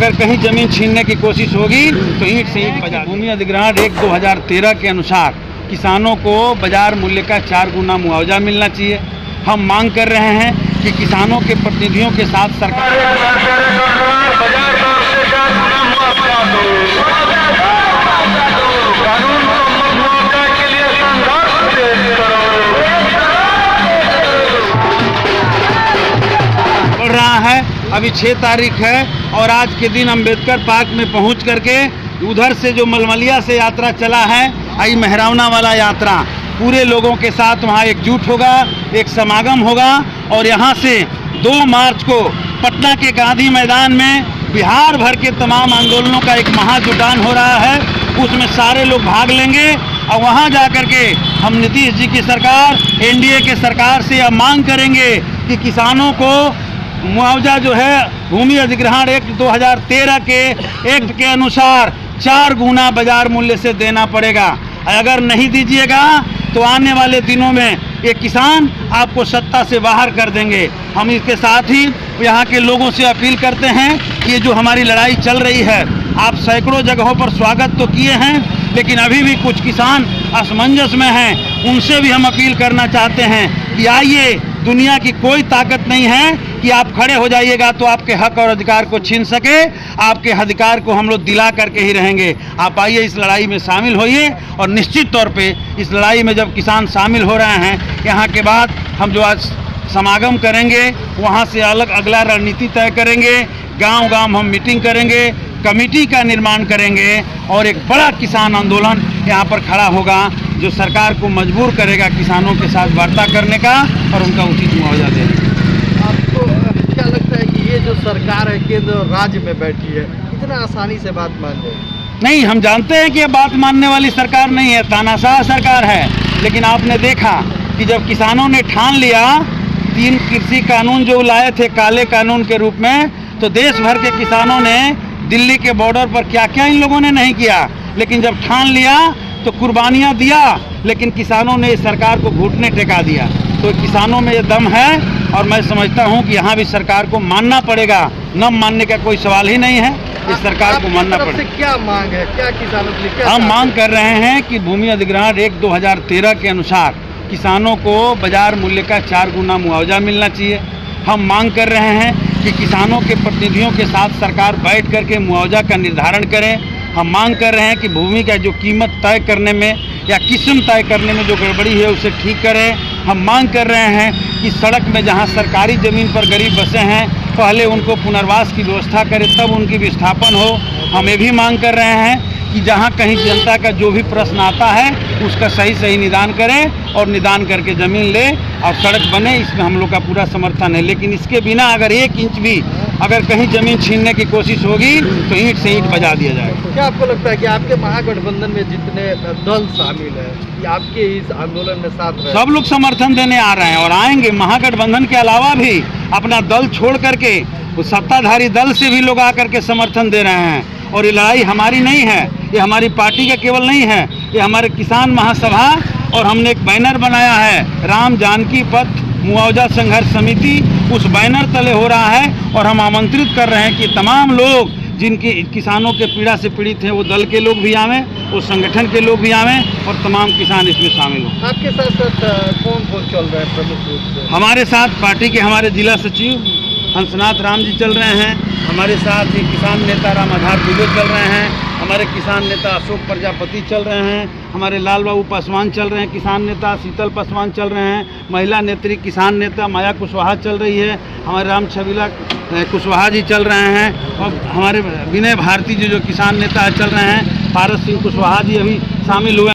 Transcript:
अगर कहीं जमीन छीनने की कोशिश होगी तो ईंट से ईंट बजा। भूमि अधिग्रहण एक्ट 2013 के अनुसार किसानों को बाजार मूल्य का 4 गुना मुआवजा मिलना चाहिए। हम मांग कर रहे हैं कि किसानों के प्रतिनिधियों के साथ सरकार बढ़ रहा है। अभी 6 तारीख है और आज के दिन अम्बेडकर पार्क में पहुंच करके उधर से जो मलमलिया से यात्रा चला है, आई मेहरावना वाला यात्रा, पूरे लोगों के साथ वहां एकजुट होगा, एक समागम होगा और यहां से 2 मार्च को पटना के गांधी मैदान में बिहार भर के तमाम आंदोलनों का एक महाजुटान हो रहा है। उसमें सारे लोग भाग लेंगे और वहां जाकर के हम नीतीश जी की सरकार, एनडीए के सरकार से यह मांग करेंगे कि किसानों को मुआवजा जो है भूमि अधिग्रहण एक्ट 2013 के एक्ट के अनुसार 4 गुना बाजार मूल्य से देना पड़ेगा। अगर नहीं दीजिएगा तो आने वाले दिनों में ये किसान आपको सत्ता से बाहर कर देंगे। हम इसके साथ ही यहाँ के लोगों से अपील करते हैं कि ये जो हमारी लड़ाई चल रही है, आप सैकड़ों जगहों पर स्वागत तो किए हैं, लेकिन अभी भी कुछ किसान असमंजस में हैं। उनसे भी हम अपील करना चाहते हैं कि आइए, दुनिया की कोई ताकत नहीं है कि आप खड़े हो जाइएगा तो आपके हक और अधिकार को छीन सके। आपके अधिकार को हम लोग दिला करके ही रहेंगे। आप आइए, इस लड़ाई में शामिल होइए और निश्चित तौर पे इस लड़ाई में जब किसान शामिल हो रहे हैं, यहाँ के बाद हम जो आज समागम करेंगे वहाँ से अलग अगला रणनीति तय करेंगे। गांव-गांव हम मीटिंग करेंगे, कमेटी का निर्माण करेंगे और एक बड़ा किसान आंदोलन यहाँ पर खड़ा होगा जो सरकार को मजबूर करेगा किसानों के साथ वार्ता करने का और उनका उचित मुआवजा देने का। आपको क्या लगता है कि ये जो सरकार है केंद्र और राज्य में बैठी है, इतना आसानी से बात मान जाएगी? नहीं, हम जानते हैं कि ये बात मानने वाली सरकार नहीं है, तानाशाह सरकार है। लेकिन आपने देखा कि जब किसानों ने ठान लिया, 3 कृषि कानून जो लाए थे काले कानून के रूप में, तो देश भर के किसानों ने दिल्ली के बॉर्डर पर क्या क्या इन लोगों ने नहीं किया। लेकिन जब ठान लिया तो कुर्बानियां दिया, लेकिन किसानों ने इस सरकार को घुटने टेका दिया। तो किसानों में ये दम है और मैं समझता हूं कि यहाँ भी सरकार को मानना पड़ेगा। न मानने का कोई सवाल ही नहीं है, इस सरकार को मानना पड़ेगा। क्या मांग है, क्या किसानों के लिए क्या हम मांग कर रहे हैं कि भूमि अधिग्रहण एक्ट 2013 के अनुसार किसानों को बाजार मूल्य का 4 गुना मुआवजा मिलना चाहिए। हम मांग कर रहे हैं कि किसानों के प्रतिनिधियों के साथ सरकार बैठ करके मुआवजा का निर्धारण करें। हम मांग कर रहे हैं कि भूमि का जो कीमत तय करने में या किस्म तय करने में जो गड़बड़ी है उसे ठीक करें। हम मांग कर रहे हैं कि सड़क में जहां सरकारी ज़मीन पर गरीब बसे हैं, पहले उनको पुनर्वास की व्यवस्था करें, तब उनकी विस्थापन हो। हम ये भी मांग कर रहे हैं कि जहां कहीं जनता का जो भी प्रश्न आता है उसका सही निदान करें और निदान करके ज़मीन ले और सड़क बने। इसमें हम लोग का पूरा समर्थन है। लेकिन इसके बिना अगर 1 इंच भी अगर कहीं ज़मीन छीनने की कोशिश होगी तो ईंट से ईंट बजा दिया जाएगा। क्या आपको लगता है कि आपके महागठबंधन में जितने दल शामिल है कि आपके इस आंदोलन में साथ रहे? सब लोग समर्थन देने आ रहे हैं और आएंगे। महागठबंधन के अलावा भी अपना दल छोड़ करके उस सत्ताधारी दल से भी लोग आकर के समर्थन दे रहे हैं। और ये लड़ाई हमारी नहीं है, ये हमारी पार्टी का केवल नहीं है, ये हमारे किसान महासभा और हमने एक बैनर बनाया है, राम जानकी पथ मुआवजा संघर्ष समिति, उस बैनर तले हो रहा है। और हम आमंत्रित कर रहे हैं कि तमाम लोग जिनकी किसानों के पीड़ा से पीड़ित हैं, वो दल के लोग भी आवें, वो संगठन के लोग भी आवें और तमाम किसान इसमें शामिल हों। आपके साथ साथ कौन कौन चल रहा है प्रमुख रूप से? हमारे साथ पार्टी के हमारे जिला सचिव हंसनाथ राम जी चल रहे हैं, हमारे साथ ही किसान नेता राम आधार दुबे चल रहे हैं, हमारे किसान नेता अशोक प्रजापति चल रहे हैं, हमारे लाल बाबू पासवान चल रहे हैं, किसान नेता शीतल पासवान चल रहे हैं, महिला नेत्री किसान नेता माया कुशवाहा चल रही है, हमारे राम छबीला कुशवाहा जी चल रहे हैं और हमारे विनय भारती जी जो किसान नेता चल रहे हैं, पारस सिंह कुशवाहा जी अभी शामिल हुए।